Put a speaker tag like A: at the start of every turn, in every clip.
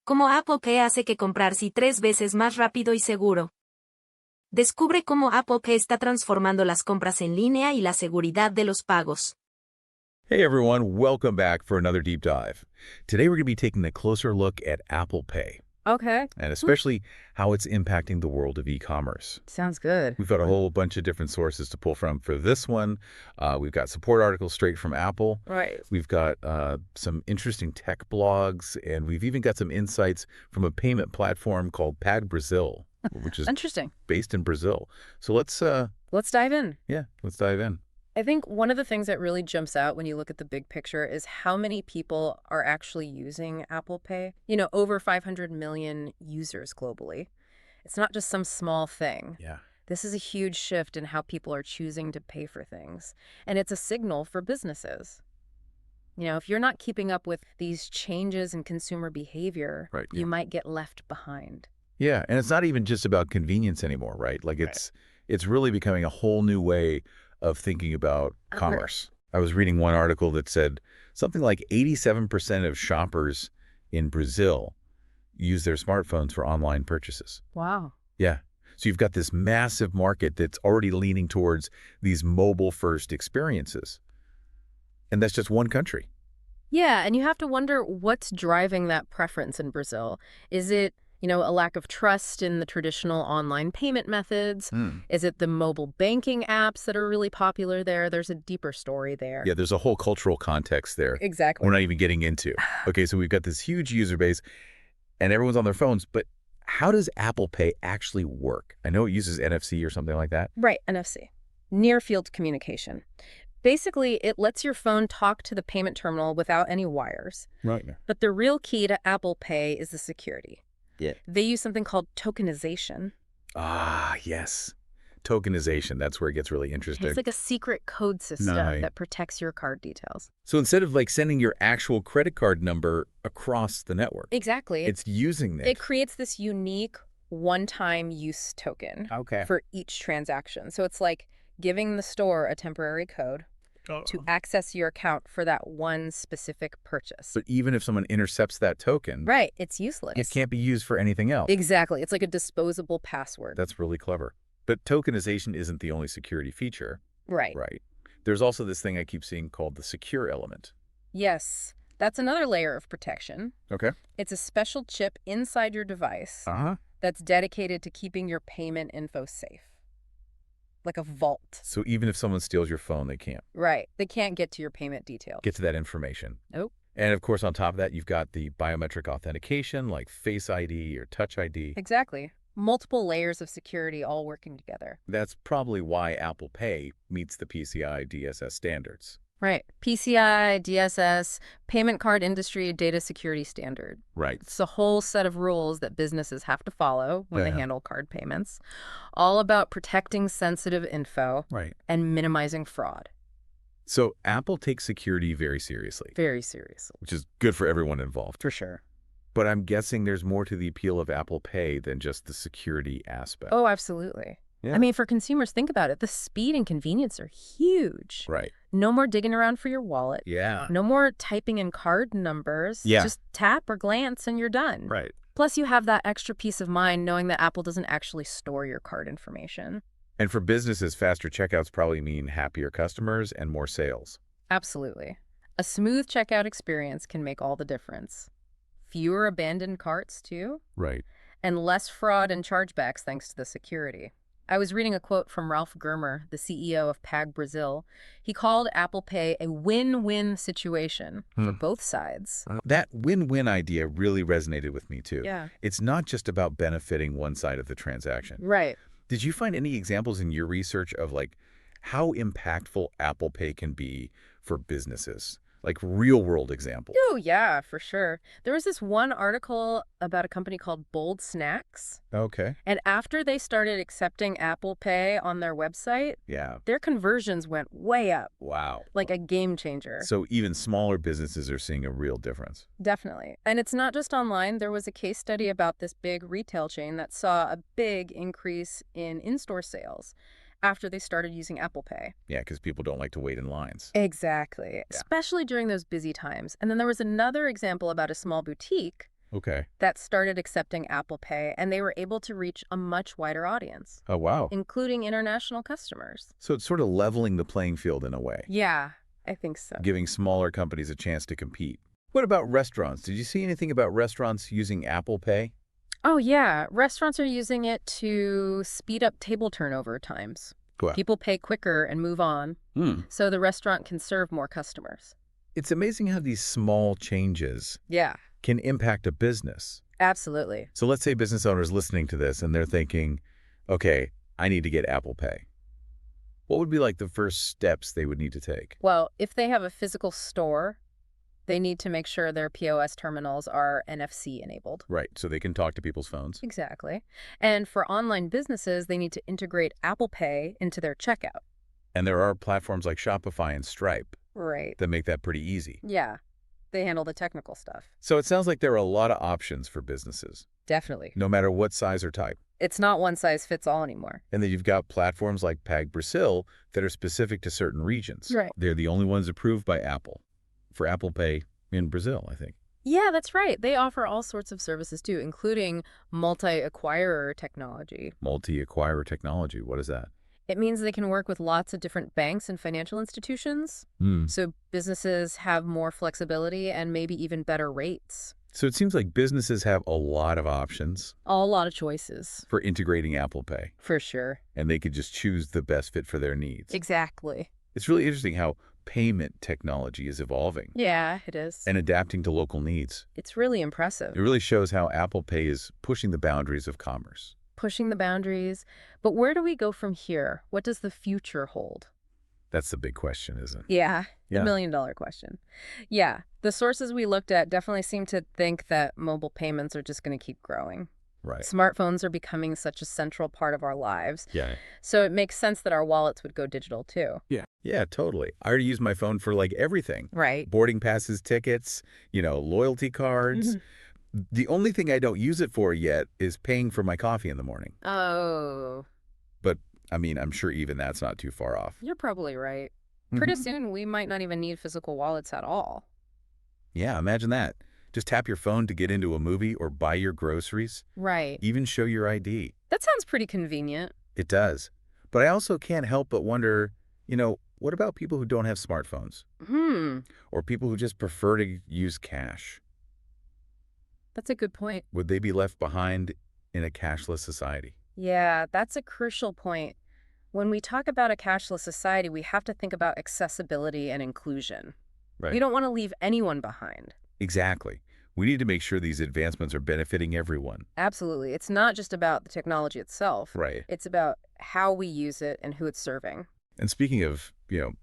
A: Cómo Apple Pay hace que comprar sí 3 veces más rápido y seguro. Descubre cómo Apple Pay está transformando las compras en línea y la seguridad de los pagos.
B: Hey everyone, welcome back for another deep dive. Today we're going to be taking a closer look at Apple Pay,
C: Okay.
B: and especially how it's impacting the world of e-commerce.
C: Sounds good.
B: We've got a whole bunch of different sources to pull from for this one. We've got support articles straight from Apple.
C: Right.
B: We've got some interesting tech blogs, and we've even got some insights from a payment platform called Pag Brazil, which is
C: Interesting.
B: based in Brazil. So let's
C: dive in.
B: let's dive in.
C: I think one of the things that really jumps out when you look at the big picture is how many people are actually using Apple Pay. You know, over 500 million users globally. It's not just some small thing.
B: Yeah.
C: This is a huge shift in how people are choosing to pay for things. And it's a signal for businesses. You know, if you're not keeping up with these changes in consumer behavior,
B: Right,
C: you
B: yeah.
C: might get left behind.
B: Yeah, and it's not even just about convenience anymore, right? Like it's really becoming a whole new way of thinking about commerce. I was reading one article that said something like 87% of shoppers in Brazil use their smartphones for online purchases.
C: Wow.
B: Yeah. So you've got this massive market that's already leaning towards these mobile-first experiences. And that's just one country.
C: Yeah, and you have to wonder what's driving that preference in Brazil. Is it, you know, a lack of trust in the traditional online payment methods? Is it the mobile banking apps that are really popular there? There's a deeper story there.
B: Yeah, there's a whole cultural context there
C: Exactly.
B: we're not even getting into. Okay, so we've got this huge user base, and everyone's on their phones, but how does Apple Pay actually work? I know it uses NFC or something like that.
C: Right, NFC. Near field communication. Basically, it lets your phone talk to the payment terminal without any wires.
B: Right.
C: But the real key to Apple Pay is the security.
B: Yeah.
C: They use something called tokenization.
B: Ah, yes. Tokenization, that's where it gets really interesting.
C: It's like a secret code system
B: Right.
C: that protects your card details.
B: So instead of like sending your actual credit card number across the network,
C: Exactly.
B: it's using
C: It creates this unique one-time use token
B: Okay.
C: for each transaction. So it's like giving the store a temporary code to access your account for that one specific purchase.
B: But even if someone intercepts that token,
C: Right, it's useless.
B: it can't be used for anything else.
C: Exactly. It's like a disposable password.
B: That's really clever. But tokenization isn't the only security feature.
C: Right.
B: Right. There's also this thing I keep seeing called the secure element.
C: Yes. That's another layer of protection.
B: Okay.
C: It's a special chip inside your device
B: Uh-huh.
C: that's dedicated to keeping your payment info safe. Like a vault.
B: So even if someone steals your phone, they can't
C: Right. They can't get to your payment details.
B: get to that information.
C: Nope.
B: And of course, on top of that, you've got the biometric authentication like Face ID or Touch ID.
C: Exactly. Multiple layers of security all working together.
B: That's probably why Apple Pay meets the PCI DSS standards.
C: Right. PCI, DSS, Payment Card Industry Data Security Standard.
B: Right.
C: It's a whole set of rules that businesses have to follow when they
B: Yeah.
C: handle card payments, all about protecting sensitive info
B: Right.
C: and minimizing fraud.
B: So Apple takes security very seriously,
C: Very seriously.
B: which is good for everyone involved.
C: For sure.
B: But I'm guessing there's more to the appeal of Apple Pay than just the security aspect.
C: Oh, absolutely.
B: Yeah.
C: I mean, for consumers, think about it. The speed and convenience are huge.
B: Right.
C: No more digging around for your wallet.
B: Yeah.
C: No more typing in card numbers.
B: Yeah.
C: Just tap or glance and you're done.
B: Right.
C: Plus, you have that extra peace of mind knowing that Apple doesn't actually store your card information.
B: And for businesses, faster checkouts probably mean happier customers and more sales.
C: Absolutely. A smooth checkout experience can make all the difference. Fewer abandoned carts, too,
B: Right.
C: and less fraud and chargebacks thanks to the security. I was reading a quote from Ralph Germer, the CEO of Pag Brazil. He called Apple Pay a win-win situation for both sides.
B: That win-win idea really resonated with me too.
C: Yeah.
B: It's not just about benefiting one side of the transaction.
C: Right.
B: Did you find any examples in your research of like how impactful Apple Pay can be for businesses? Like real world examples.
C: Oh, yeah, for sure. There was this one article about a company called Bold Snacks.
B: Okay.
C: And after they started accepting Apple Pay on their website,
B: Yeah.
C: their conversions went way up,
B: Wow.
C: like a game changer.
B: So even smaller businesses are seeing a real difference.
C: Definitely. And it's not just online. There was a case study about this big retail chain that saw a big increase in in-store sales after they started using Apple Pay.
B: Yeah, because people don't like to wait in lines.
C: Exactly. Especially during those busy times. And then there was another example about a small boutique
B: Okay.
C: that started accepting Apple Pay, and they were able to reach a much wider audience,
B: Oh, wow.
C: including international customers.
B: So it's sort of leveling the playing field in a way,
C: Yeah, I think so.
B: giving smaller companies a chance to compete. What about restaurants? Did you see anything about restaurants using Apple Pay?
C: Oh, yeah. Restaurants are using it to speed up table turnover times.
B: Wow.
C: People pay quicker and move on, so the restaurant can serve more customers.
B: It's amazing how these small changes
C: Yeah,
B: can impact a business.
C: absolutely.
B: So let's say business owners listening to this and they're thinking, okay, I need to get Apple Pay. What would be like the first steps they would need to take?
C: Well, if they have a physical store, they need to make sure their POS terminals are NFC enabled.
B: Right, so they can talk to people's phones.
C: Exactly. And for online businesses, they need to integrate Apple Pay into their checkout.
B: And there are platforms like Shopify and Stripe
C: Right.
B: that make that pretty easy.
C: Yeah. They handle the technical stuff.
B: So it sounds like there are a lot of options for businesses,
C: Definitely.
B: no matter what size or type.
C: It's not one size fits all anymore.
B: And then you've got platforms like Pag Brazil that are specific to certain regions.
C: Right.
B: They're the only ones approved by Apple for Apple Pay in Brazil, I think.
C: Yeah, that's right. They offer all sorts of services too, including multi-acquirer technology.
B: Multi-acquirer technology, what is that?
C: It means they can work with lots of different banks and financial institutions, so businesses have more flexibility and maybe even better rates.
B: So it seems like businesses have a lot of options
C: A lot of choices.
B: for integrating Apple Pay,
C: For sure.
B: and they could just choose the best fit for their needs.
C: Exactly.
B: It's really interesting how payment technology is evolving
C: Yeah, it is.
B: and adapting to local needs.
C: It's really impressive.
B: It really shows how Apple Pay is pushing the boundaries of commerce.
C: Pushing the boundaries. But where do we go from here? What does the future hold?
B: That's the big question, isn't it?
C: Yeah,
B: Yeah.
C: the million-dollar question. Yeah, the sources we looked at definitely seem to think that mobile payments are just going to keep growing.
B: Right.
C: Smartphones are becoming such a central part of our lives.
B: Yeah.
C: So it makes sense that our wallets would go digital too.
B: Yeah, totally. I already use my phone for like everything.
C: Right.
B: Boarding passes, tickets, loyalty cards. The only thing I don't use it for yet is paying for my coffee in the morning.
C: Oh,
B: But, I mean, I'm sure even that's not too far off.
C: you're probably right. Pretty soon, we might not even need physical wallets at all.
B: Yeah, imagine that. Just tap your phone to get into a movie or buy your groceries,
C: Right.
B: even show your ID.
C: That sounds pretty convenient.
B: It does. But I also can't help but wonder, what about people who don't have smartphones? Or people who just prefer to use cash?
C: That's a good point.
B: Would they be left behind in a cashless society?
C: Yeah, that's a crucial point. When we talk about a cashless society, we have to think about accessibility and inclusion.
B: Right.
C: We don't want to leave anyone behind.
B: Exactly. We need to make sure these advancements are benefiting everyone.
C: Absolutely. It's not just about the technology itself.
B: Right.
C: It's about how we use it and who it's serving.
B: And speaking of,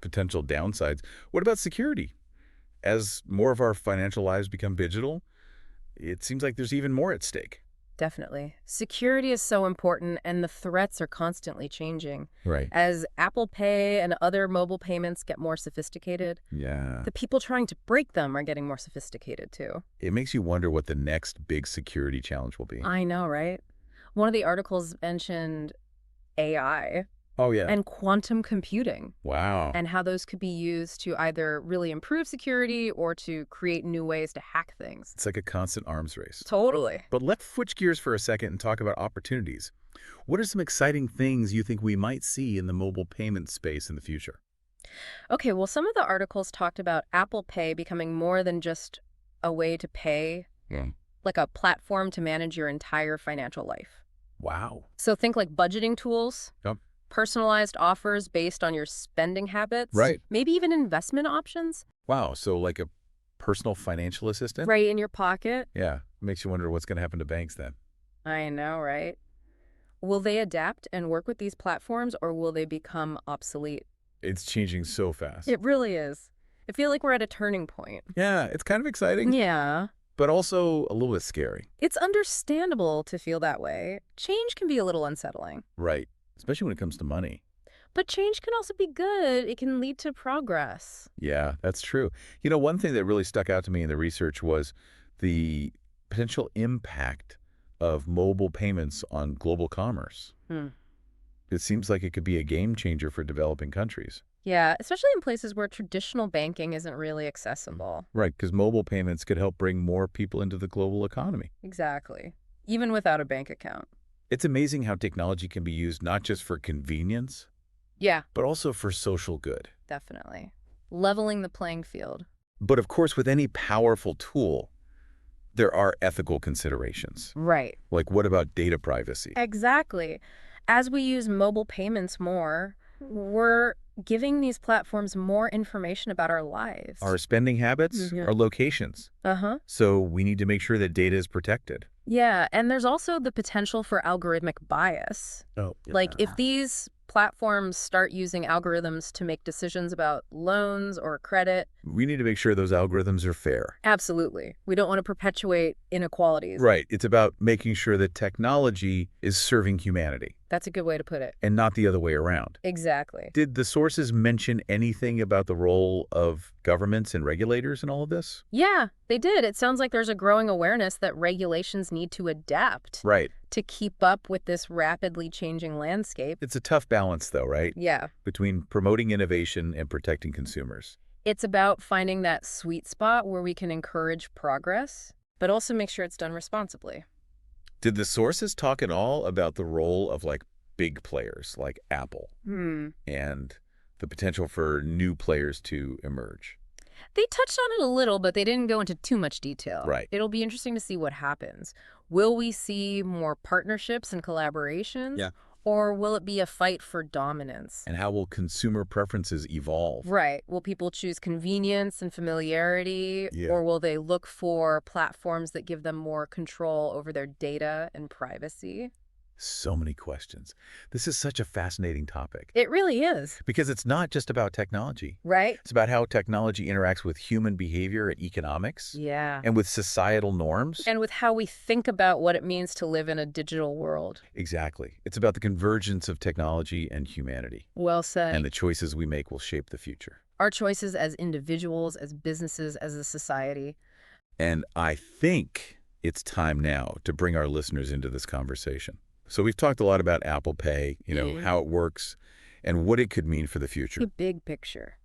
B: potential downsides, what about security? As more of our financial lives become digital, it seems like there's even more at stake.
C: Definitely. Security is so important, and the threats are constantly changing.
B: Right.
C: As Apple Pay and other mobile payments get more sophisticated,
B: Yeah.
C: the people trying to break them are getting more sophisticated too.
B: It makes you wonder what the next big security challenge will be.
C: I know, right? One of the articles mentioned AI
B: Oh, yeah.
C: and quantum computing,
B: Wow.
C: and how those could be used to either really improve security or to create new ways to hack things.
B: It's like a constant arms race.
C: Totally.
B: But let's switch gears for a second and talk about opportunities. What are some exciting things you think we might see in the mobile payment space in the future?
C: Okay, well, some of the articles talked about Apple Pay becoming more than just a way to pay, like a platform to manage your entire financial life.
B: Wow.
C: So think like budgeting tools.
B: Yep.
C: Personalized offers based on your spending habits.
B: Right.
C: Maybe even investment options.
B: Wow. So like a personal financial assistant?
C: Right in your pocket.
B: Yeah. Makes you wonder what's going to happen to banks then.
C: I know, right? Will they adapt and work with these platforms, or will they become obsolete?
B: It's changing so fast.
C: It really is. I feel like we're at a turning point.
B: Yeah, it's kind of exciting,
C: Yeah.
B: but also a little bit scary.
C: It's understandable to feel that way. Change can be a little unsettling.
B: Right. Especially when it comes to money.
C: But change can also be good. It can lead to progress.
B: Yeah, that's true. One thing that really stuck out to me in the research was the potential impact of mobile payments on global commerce. It seems like it could be a game changer for developing countries.
C: Yeah, especially in places where traditional banking isn't really accessible.
B: Right, because mobile payments could help bring more people into the global economy.
C: Exactly. Even without a bank account.
B: It's amazing how technology can be used not just for convenience,
C: Yeah,
B: but also for social good.
C: definitely. Leveling the playing field.
B: But of course, with any powerful tool, there are ethical considerations.
C: Right.
B: Like, what about data privacy?
C: Exactly. As we use mobile payments more, we're giving these platforms more information about our lives.
B: Our spending habits,
C: Mhm.
B: our locations.
C: Uh-huh.
B: So we need to make sure that data is protected.
C: Yeah, and there's also the potential for algorithmic bias.
B: Oh,
C: Like, if these platforms start using algorithms to make decisions about loans or credit,
B: we need to make sure those algorithms are fair.
C: absolutely. We don't want to perpetuate inequalities.
B: Right. It's about making sure that technology is serving humanity
C: That's a good way to put it.
B: and not the other way around.
C: Exactly.
B: Did the sources mention anything about the role of governments and regulators in all of this?
C: Yeah, they did. It sounds like there's a growing awareness that regulations need to adapt
B: Right.
C: to keep up with this rapidly changing landscape.
B: It's a tough balance, though, right?
C: Yeah.
B: Between promoting innovation and protecting consumers.
C: It's about finding that sweet spot where we can encourage progress, but also make sure it's done responsibly.
B: Did the sources talk at all about the role of, like, big players like Apple and the potential for new players to emerge?
C: They touched on it a little, but they didn't go into too much detail.
B: Right.
C: It'll be interesting to see what happens. Will we see more partnerships and collaborations?
B: Yeah.
C: Or will it be a fight for dominance?
B: And how will consumer preferences evolve?
C: Right. Will people choose convenience and familiarity?
B: Yeah.
C: Or will they look for platforms that give them more control over their data and privacy?
B: So many questions. This is such a fascinating topic
C: It really is.
B: because it's not just about technology.
C: Right?
B: It's about how technology interacts with human behavior and economics
C: Yeah.
B: and with societal norms.
C: And with how we think about what it means to live in a digital world.
B: Exactly. It's about the convergence of technology and humanity.
C: Well said.
B: And the choices we make will shape the future.
C: Our choices as individuals, as businesses, as a society.
B: And I think it's time now to bring our listeners into this conversation. So we've talked a lot about Apple Pay, how it works and what it could mean for the future.
C: The big picture.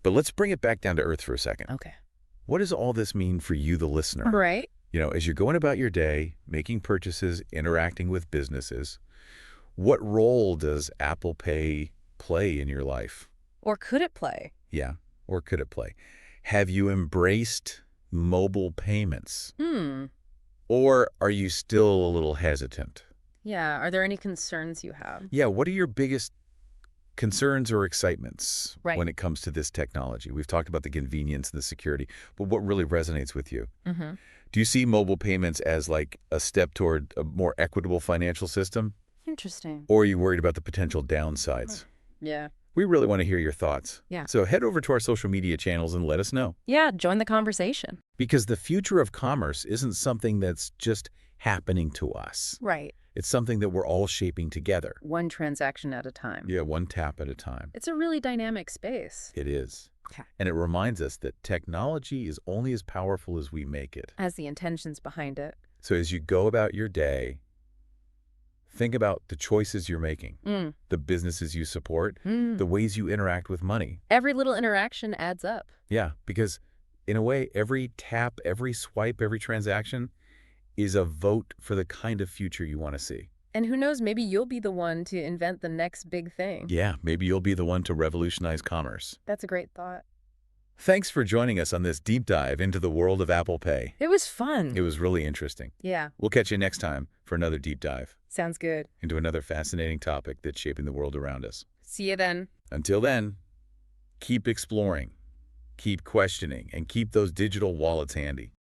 B: But let's bring it back down to earth for a second.
C: Okay.
B: What does all this mean for you, the listener?
C: Right.
B: As you're going about your day, making purchases, interacting with businesses, what role does Apple Pay play in your life?
C: Or could it play?
B: Yeah, or could it play? Have you embraced mobile payments? Or are you still a little hesitant?
C: Yeah. Are there any concerns you have?
B: Yeah, what are your biggest concerns or excitements
C: Right.
B: when it comes to this technology? We've talked about the convenience and the security, but what really resonates with you? Do you see mobile payments as like a step toward a more equitable financial system?
C: Interesting.
B: Or are you worried about the potential downsides?
C: Yeah.
B: We really want to hear your thoughts.
C: Yeah.
B: So head over to our social media channels and let us know.
C: Yeah. Join the conversation.
B: Because the future of commerce isn't something that's just happening to us.
C: Right.
B: It's something that we're all shaping together.
C: One transaction at a time.
B: Yeah, one tap at a time.
C: It's a really dynamic space.
B: It is.
C: Okay.
B: And it reminds us that technology is only as powerful as we make it.
C: As the intentions behind it.
B: So as you go about your day, think about the choices you're making, the businesses you support, the ways you interact with money.
C: Every little interaction adds up.
B: Yeah, because in a way, every tap, every swipe, every transaction is a vote for the kind of future you want to see.
C: And who knows, maybe you'll be the one to invent the next big thing.
B: Yeah, maybe you'll be the one to revolutionize commerce.
C: That's a great thought.
B: Thanks for joining us on this deep dive into the world of Apple Pay.
C: It was fun.
B: It was really interesting.
C: Yeah.
B: We'll catch you next time for another deep dive
C: Sounds good.
B: into another fascinating topic that's shaping the world around us.
C: See you then.
B: Until then, keep exploring, keep questioning, and keep those digital wallets handy.